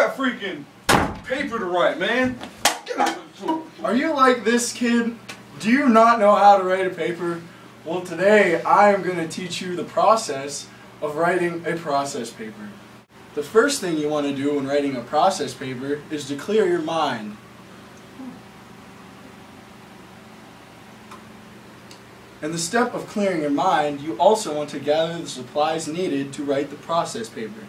got freaking paper to write, man. Get out of the floor. Are you like this kid? Do you not know how to write a paper? Well, today I am going to teach you the process of writing a process paper. The first thing you want to do when writing a process paper is to clear your mind. In the step of clearing your mind, you also want to gather the supplies needed to write the process paper.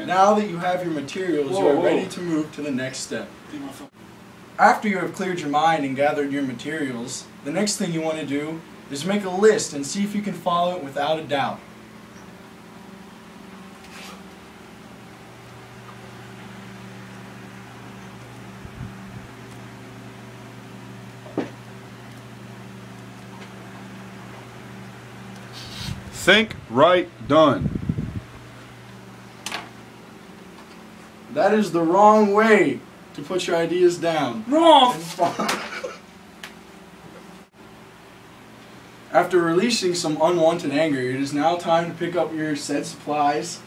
Now that you have your materials, you are ready to move to the next step. After you have cleared your mind and gathered your materials, the next thing you want to do is make a list and see if you can follow it without a doubt. Think, write, done. That is the wrong way to put your ideas down. Wrong! After releasing some unwanted anger, it is now time to pick up your said supplies.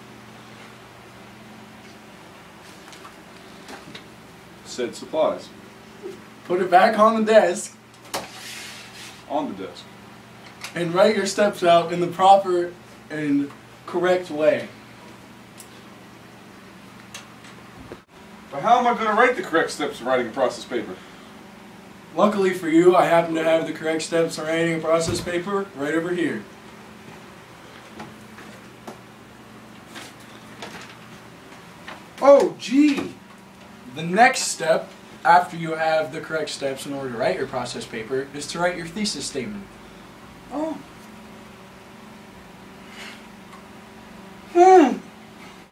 Said supplies. Put it back on the desk. On the desk. And write your steps out in the proper and correct way. But how am I going to write the correct steps of writing a process paper? Luckily for you, I happen to have the correct steps of writing a process paper right over here. Oh, gee! The next step, after you have the correct steps in order to write your process paper, is to write your thesis statement. Oh.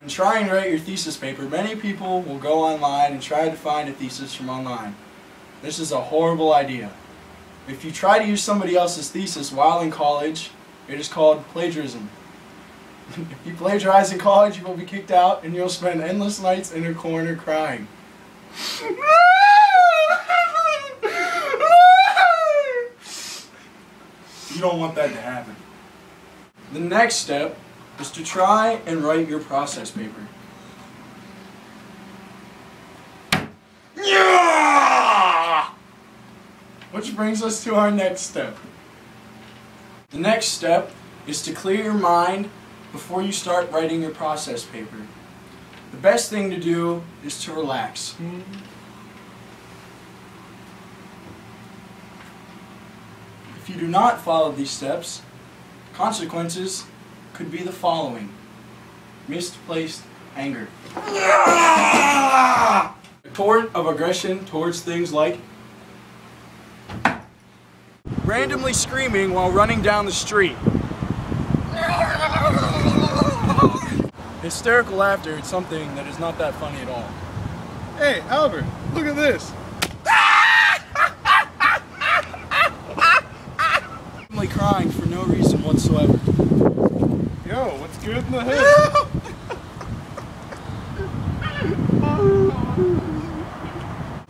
In trying to write your thesis paper, many people will go online and try to find a thesis from online. This is a horrible idea. If you try to use somebody else's thesis while in college, it is called plagiarism. If you plagiarize in college, you will be kicked out and you'll spend endless nights in a corner crying. You don't want that to happen. The next step is to try and write your process paper. Yeah! Which brings us to our next step. The next step is to clear your mind before you start writing your process paper. The best thing to do is to relax. If you do not follow these steps, consequences could be the following: misplaced anger, a torrent of aggression towards things like randomly screaming while running down the street, hysterical laughter at something that is not that funny at all. Hey, Albert, look at this. Crying for no reason whatsoever. Yo, what's good in the head?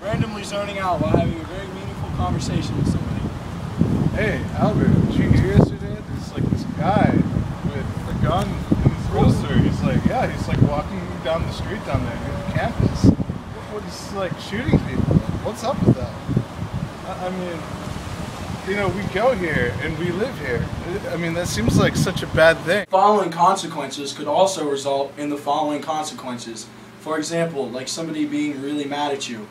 Randomly zoning out while having a very meaningful conversation with somebody. Hey, Albert, did you hear yesterday? There's like this guy with a gun in his holster. He's like, yeah, he's like walking down the street down there near the campus. What, he's like shooting people. What's up with that? I mean, you know, we go here and we live here. I mean, that seems like such a bad thing. Following consequences could also result in the following consequences. For example, like somebody being really mad at you.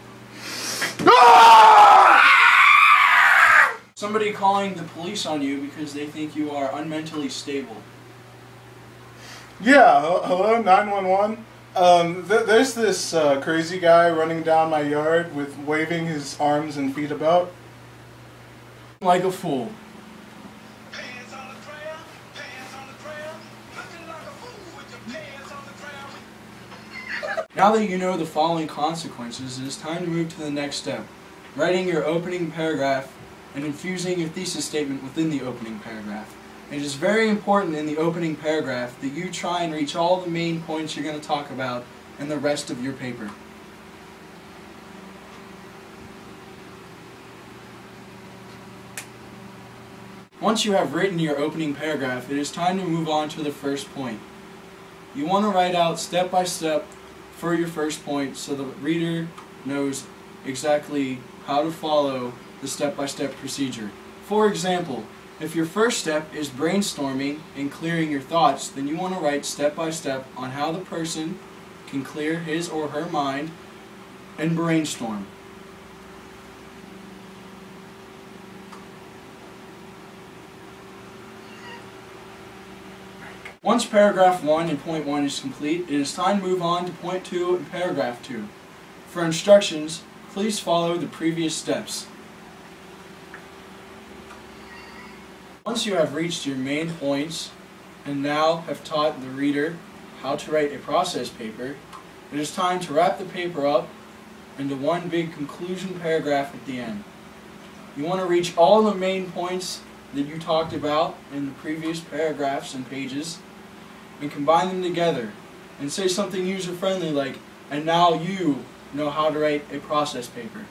Somebody calling the police on you because they think you are unmentally stable. Yeah, hello, 911. There's this crazy guy running down my yard with waving his arms and feet about. Like a fool. Pants on the ground, pants on the ground, looking like a fool with your pants on the ground. Now that you know the following consequences, it is time to move to the next step. Writing your opening paragraph and infusing your thesis statement within the opening paragraph. It is very important in the opening paragraph that you try and reach all the main points you're going to talk about in the rest of your paper. Once you have written your opening paragraph, it is time to move on to the first point. You want to write out step by step for your first point so the reader knows exactly how to follow the step-by-step procedure. For example, if your first step is brainstorming and clearing your thoughts, then you want to write step by step on how the person can clear his or her mind and brainstorm. Once paragraph 1 and point 1 is complete, it is time to move on to point 2 and paragraph 2. For instructions, please follow the previous steps. Once you have reached your main points and now have taught the reader how to write a process paper, it is time to wrap the paper up into one big conclusion paragraph at the end. You want to reach all the main points that you talked about in the previous paragraphs and pages and combine them together and say something user-friendly like, "And now you know how to write a process paper."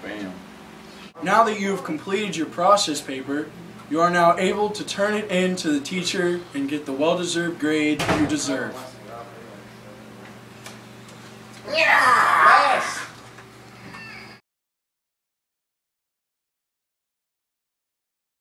Bam. Now that you have completed your process paper, you are now able to turn it in to the teacher and get the well-deserved grade you deserve.